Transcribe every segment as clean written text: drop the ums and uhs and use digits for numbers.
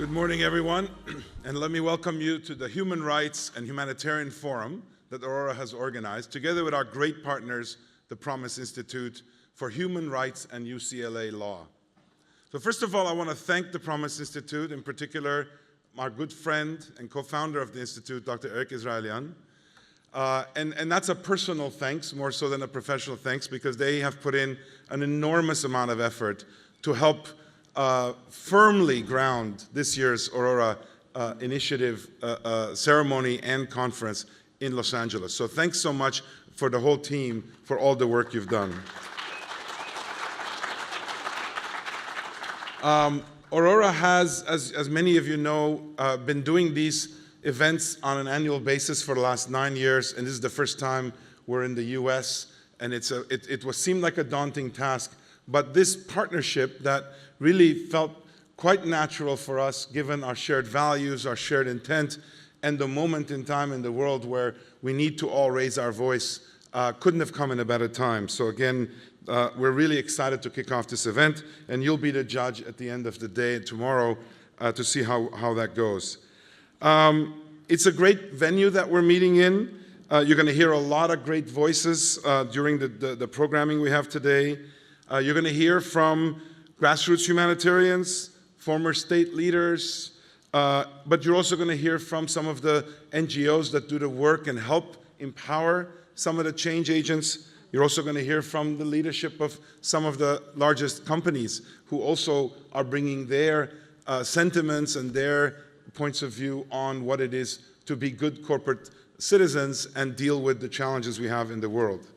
Good morning, everyone, and let me welcome you to the Human Rights and Humanitarian Forum that Aurora has organized, together with our great partners, the Promise Institute for Human Rights and UCLA Law. So first of all, I want to thank the Promise Institute, in particular, our good friend and co-founder of the Institute, Dr. Eric Israelian. And that's a personal thanks, more so than a professional thanks, because they have put in an enormous amount of effort to help firmly ground this year's Aurora Initiative ceremony and conference in Los Angeles. So thanks so much for the whole team for all the work you've done. Aurora has, as many of you know, been doing these events on an annual basis for the last 9 years, and this is the first time we're in the US, and it seemed like a daunting task, but this partnership that really felt quite natural for us, given our shared values, our shared intent, and the moment in time in the world where we need to all raise our voice, couldn't have come in a better time. So again, we're really excited to kick off this event, and you'll be the judge at the end of the day tomorrow to see how that goes. It's a great venue that we're meeting in. You're going to hear a lot of great voices during the programming we have today. You're going to hear from grassroots humanitarians, former state leaders, but you're also going to hear from some of the NGOs that do the work and help empower some of the change agents. You're also going to hear from the leadership of some of the largest companies who also are bringing their sentiments and their points of view on what it is to be good corporate citizens and deal with the challenges we have in the world.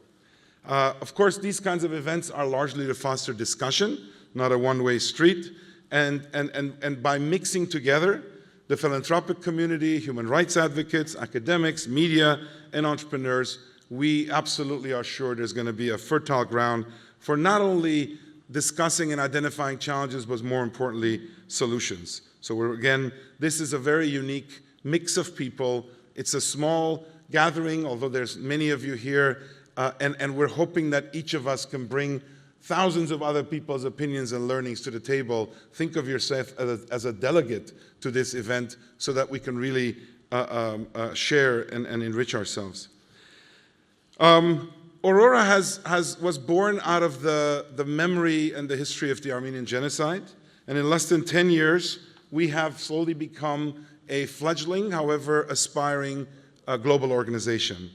Of course, these kinds of events are largely to foster discussion, not a one-way street, and by mixing together the philanthropic community, human rights advocates, academics, media, and entrepreneurs, we absolutely are sure there's going to be a fertile ground for not only discussing and identifying challenges, but more importantly, solutions. So again, this is a very unique mix of people. It's a small gathering, although there's many of you here, and we're hoping that each of us can bring thousands of other people's opinions and learnings to the table. Think of yourself as a delegate to this event so that we can really share and enrich ourselves. Aurora was born out of the memory and the history of the Armenian genocide, and in less than 10 years, we have slowly become a fledgling, however aspiring, global organization.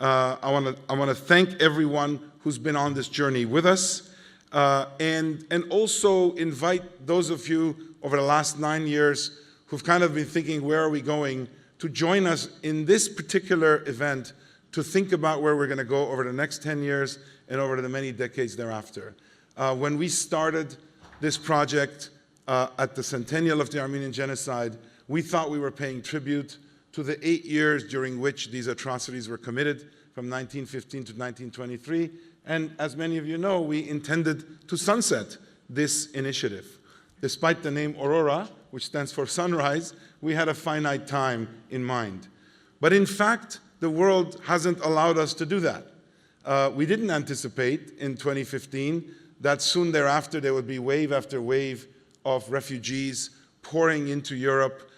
I want to thank everyone who's been on this journey with us, and also invite those of you over the last 9 years who've kind of been thinking, where are we going, to join us in this particular event to think about where we're going to go over the next 10 years and over the many decades thereafter. When we started this project at the centennial of the Armenian genocide, we thought we were paying tribute to the 8 years during which these atrocities were committed, from 1915 to 1923. And as many of you know, we intended to sunset this initiative. Despite the name Aurora, which stands for sunrise, we had a finite time in mind. But in fact, the world hasn't allowed us to do that. We didn't anticipate in 2015 that soon thereafter there would be wave after wave of refugees pouring into Europe,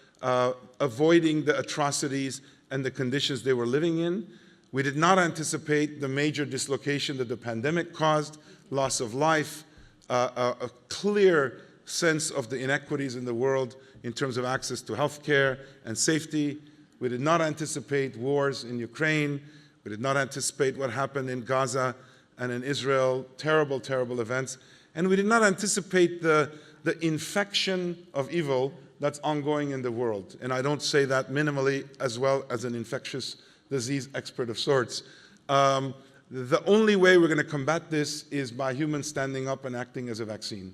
avoiding the atrocities and the conditions they were living in. We did not anticipate the major dislocation that the pandemic caused, loss of life, a clear sense of the inequities in the world in terms of access to healthcare and safety. We did not anticipate wars in Ukraine. We did not anticipate what happened in Gaza and in Israel, terrible, terrible events. And we did not anticipate the infection of evil that's ongoing in the world. And I don't say that minimally, as well as an infectious disease expert of sorts. The only way we're going to combat this is by humans standing up and acting as a vaccine.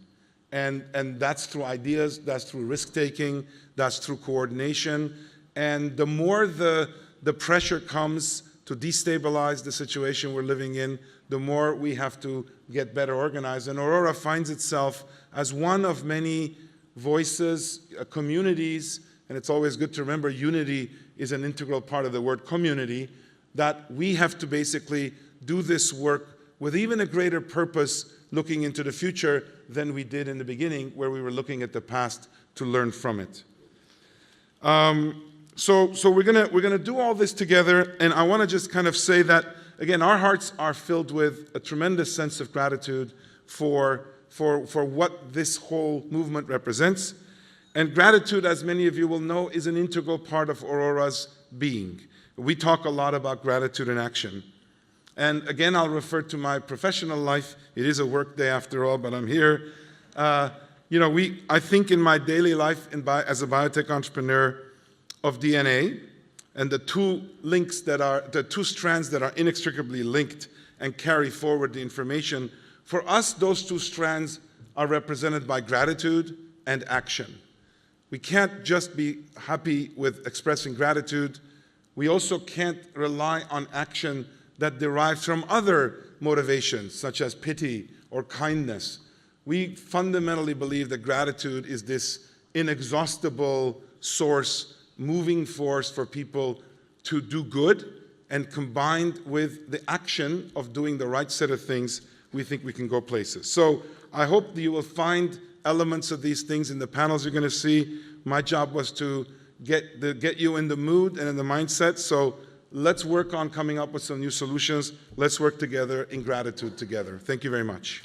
And that's through ideas, that's through risk-taking, that's through coordination. And the more the pressure comes to destabilize the situation we're living in, the more we have to get better organized. And Aurora finds itself as one of many voices, communities, and it's always good to remember unity is an integral part of the word community, that we have to basically do this work with even a greater purpose looking into the future than we did in the beginning, where we were looking at the past to learn from it. So we're gonna do all this together, and I want to just kind of say that again, our hearts are filled with a tremendous sense of gratitude for what this whole movement represents. And gratitude, as many of you will know, is an integral part of Aurora's being. We talk a lot about gratitude in action. And again, I'll refer to my professional life. It is a work day after all, but I'm here. I think in my daily life as a biotech entrepreneur of DNA, and the two strands that are inextricably linked and carry forward the information, for us, those two strands are represented by gratitude and action. We can't just be happy with expressing gratitude. We also can't rely on action that derives from other motivations, such as pity or kindness. We fundamentally believe that gratitude is this inexhaustible source, moving force for people to do good, and combined with the action of doing the right set of things, we think we can go places. So I hope that you will find elements of these things in the panels you're going to see. My job was to get you in the mood and in the mindset, so let's work on coming up with some new solutions. Let's work together in gratitude together. Thank you very much.